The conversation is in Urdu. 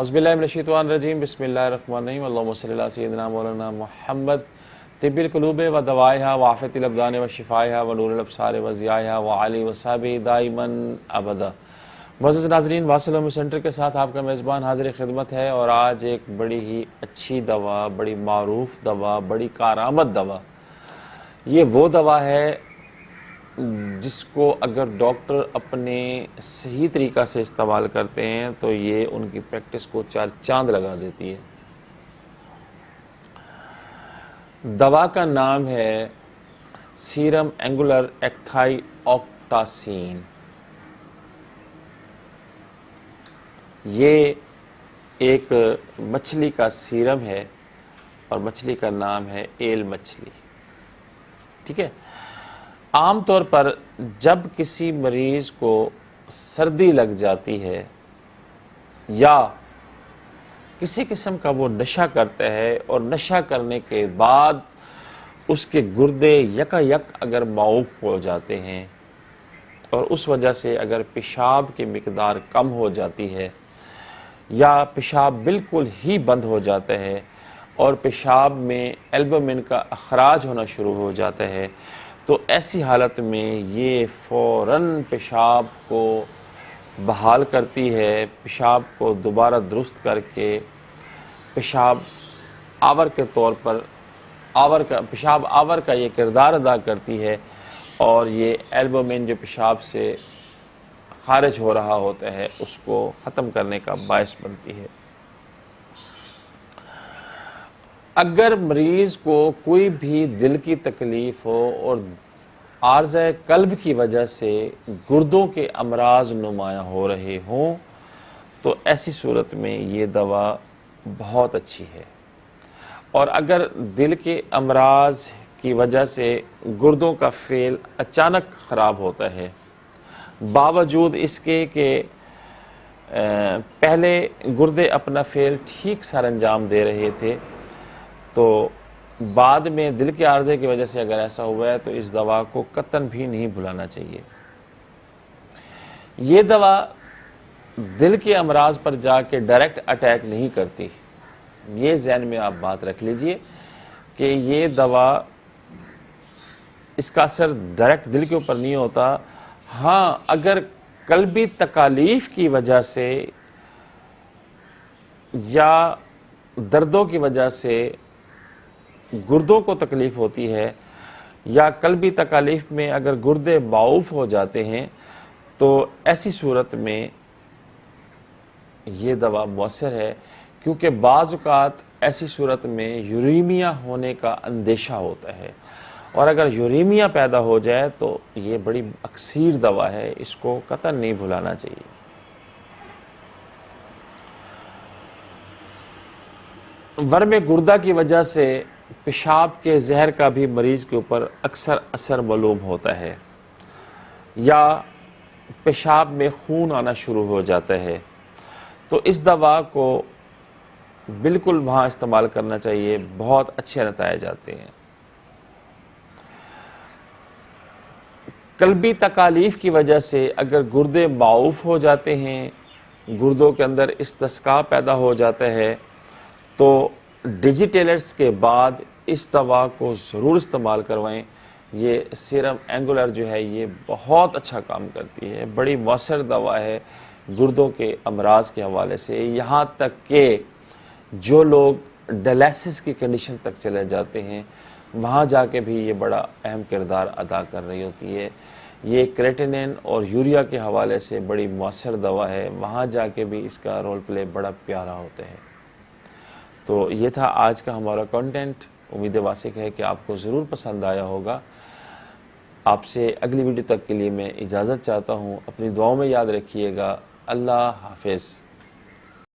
اعوذ باللہ من الشیطان الرجیم بسم اللہ الرحمن الرحیم اللہم صلی علی سیدنا مولانا محمد طب القلوب و دوائها وعافیت الابدان و شفائها و نور الابصار و ضیائها و علی و صحبہ دائما ابدا۔ معزز ناظرین، واصل ہوم سینٹر کے ساتھ آپ کا میزبان حاضر خدمت ہے، اور آج ایک بڑی ہی اچھی دوا، بڑی معروف دوا، بڑی کارآمد دوا، یہ وہ دوا ہے جس کو اگر ڈاکٹر اپنے صحیح طریقہ سے استعمال کرتے ہیں تو یہ ان کی پریکٹس کو چار چاند لگا دیتی ہے۔ دوا کا نام ہے سیرم اینگولر ایکتھائی آکٹاسین۔ یہ ایک مچھلی کا سیرم ہے اور مچھلی کا نام ہے ایل مچھلی، ٹھیک ہے۔ عام طور پر جب کسی مریض کو سردی لگ جاتی ہے یا کسی قسم کا وہ نشہ کرتا ہے اور نشہ کرنے کے بعد اس کے گردے یکا یک اگر معوف ہو جاتے ہیں اور اس وجہ سے اگر پیشاب کی مقدار کم ہو جاتی ہے یا پیشاب بالکل ہی بند ہو جاتا ہے اور پیشاب میں البومن کا اخراج ہونا شروع ہو جاتا ہے، تو ایسی حالت میں یہ فوراً پیشاب کو بحال کرتی ہے، پیشاب کو دوبارہ درست کر کے پیشاب آور کے طور پر پیشاب آور کا یہ کردار ادا کرتی ہے، اور یہ البومن جو پیشاب سے خارج ہو رہا ہوتا ہے اس کو ختم کرنے کا باعث بنتی ہے۔ اگر مریض کو کوئی بھی دل کی تکلیف ہو اور عارضہ قلب کی وجہ سے گردوں کے امراض نمایاں ہو رہے ہوں تو ایسی صورت میں یہ دوا بہت اچھی ہے، اور اگر دل کے امراض کی وجہ سے گردوں کا فعل اچانک خراب ہوتا ہے، باوجود اس کے کہ پہلے گردے اپنا فعل ٹھیک سر انجام دے رہے تھے، تو بعد میں دل کے عارضے کی وجہ سے اگر ایسا ہوا ہے تو اس دوا کو قطعاً بھی نہیں بھلانا چاہیے۔ یہ دوا دل کے امراض پر جا کے ڈائریکٹ اٹیک نہیں کرتی، یہ ذہن میں آپ بات رکھ لیجئے کہ یہ دوا، اس کا اثر ڈائریکٹ دل کے اوپر نہیں ہوتا۔ ہاں، اگر قلبی تکالیف کی وجہ سے یا دردوں کی وجہ سے گردوں کو تکلیف ہوتی ہے یا قلبی تکالیف میں اگر گردے معوف ہو جاتے ہیں تو ایسی صورت میں یہ دوا مؤثر ہے، کیونکہ بعض اوقات ایسی صورت میں یوریمیا ہونے کا اندیشہ ہوتا ہے، اور اگر یوریمیا پیدا ہو جائے تو یہ بڑی اکثیر دوا ہے، اس کو قطعاً نہیں بھلانا چاہیے۔ ورم گردہ کی وجہ سے پیشاب کے زہر کا بھی مریض کے اوپر اکثر اثر معلوم ہوتا ہے، یا پیشاب میں خون آنا شروع ہو جاتا ہے، تو اس دوا کو بالکل وہاں استعمال کرنا چاہیے، بہت اچھے نتائج آتے ہیں۔ قلبی تکالیف کی وجہ سے اگر گردے معوف ہو جاتے ہیں، گردوں کے اندر استسقاء پیدا ہو جاتا ہے، تو ڈیجیٹیلرز کے بعد اس دوا کو ضرور استعمال کروائیں۔ یہ سیرم اینگولر جو ہے یہ بہت اچھا کام کرتی ہے، بڑی مؤثر دوا ہے گردوں کے امراض کے حوالے سے، یہاں تک کہ جو لوگ ڈائلسس کی کنڈیشن تک چلے جاتے ہیں وہاں جا کے بھی یہ بڑا اہم کردار ادا کر رہی ہوتی ہے۔ یہ کریٹینن اور یوریا کے حوالے سے بڑی مؤثر دوا ہے، وہاں جا کے بھی اس کا رول پلے بڑا پیارا ہوتا ہے۔ تو یہ تھا آج کا ہمارا کنٹینٹ، امید واسق ہے کہ آپ کو ضرور پسند آیا ہوگا۔ آپ سے اگلی ویڈیو تک کے لیے میں اجازت چاہتا ہوں، اپنی دعاؤں میں یاد رکھیے گا۔ اللہ حافظ۔